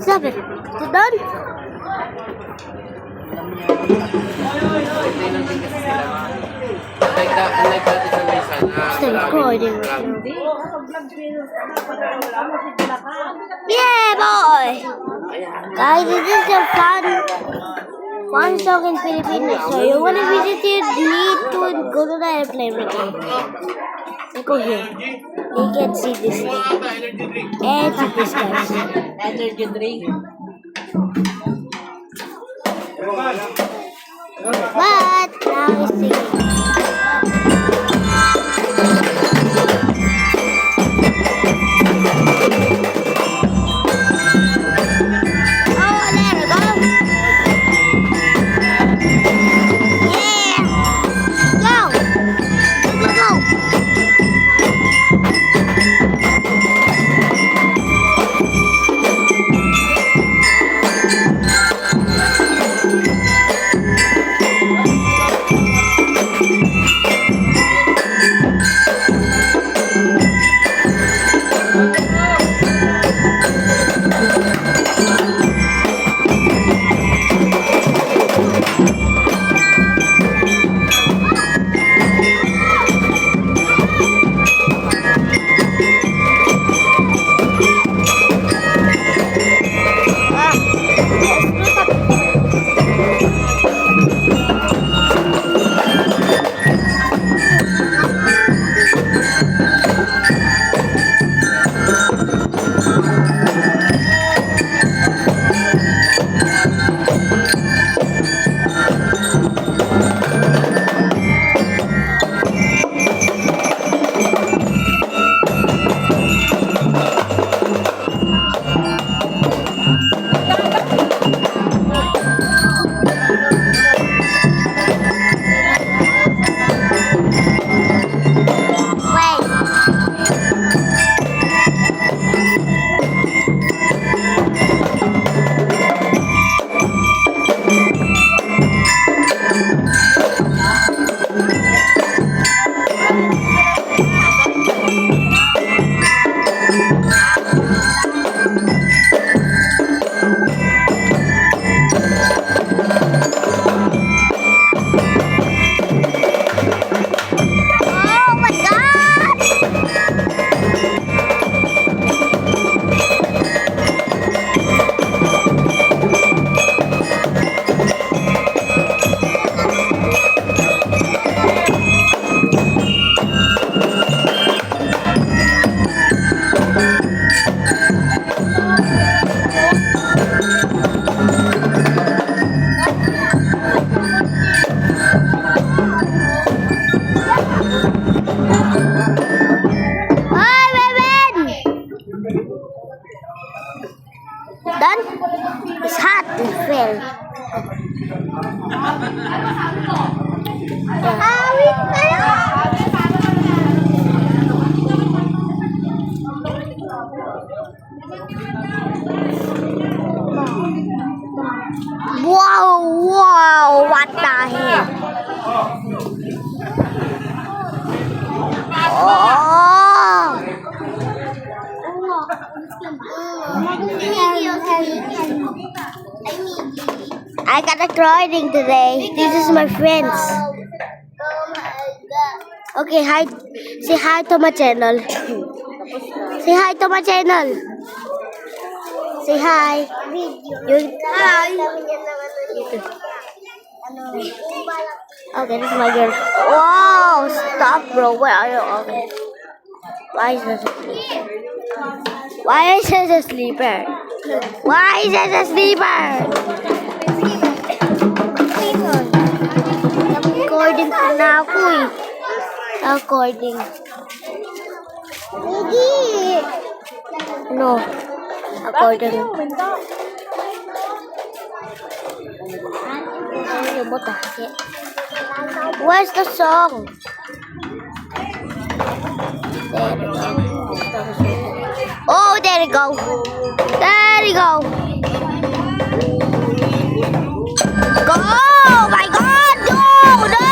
Stop it. Is it done? Still recording. Yeah, boy! Guys, this is a fun song in Philippines. So you want to visit it, you need to go to the airplane with me. Go here. You can see this thing. And see this, guys. Energy drink. But now it's singing. Done? It's hot and fair. Wow, what the heck? Oh! I got a drawing today. This is my friends. Okay, hi. Say hi to my channel. Say hi to my channel. Say hi. Yun. Hi. Okay, this is my girl. Wow, stop, bro. Where are you? Okay. Why is this a sleeper? Why is this a sleeper? Why is this a sleeper? According to na ako eh. According. No. According. Where's the song? There we go. Oh, there we go. There we go. Go! My God! No! No!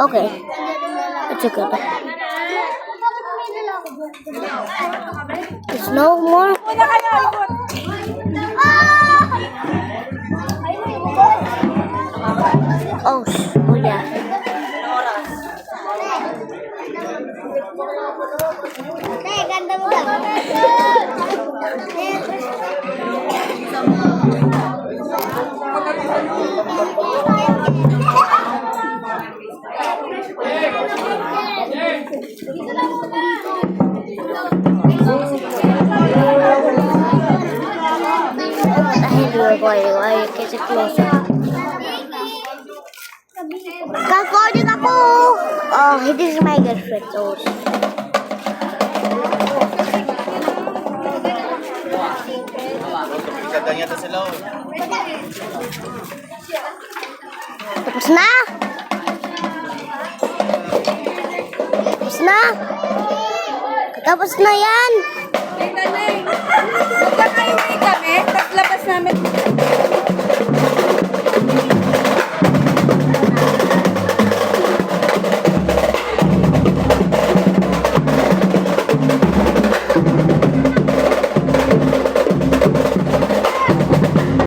Okay. It's okay. There's no more. Oh, oh yeah. Ganda mo lang. Dahil recording, why is it closer? Recording ako! Oh, this is my girlfriend. So, Kaganya to sila. tapos na? Tapos na? Tapos na yan! Magkakaiway kami, tapos labas namin.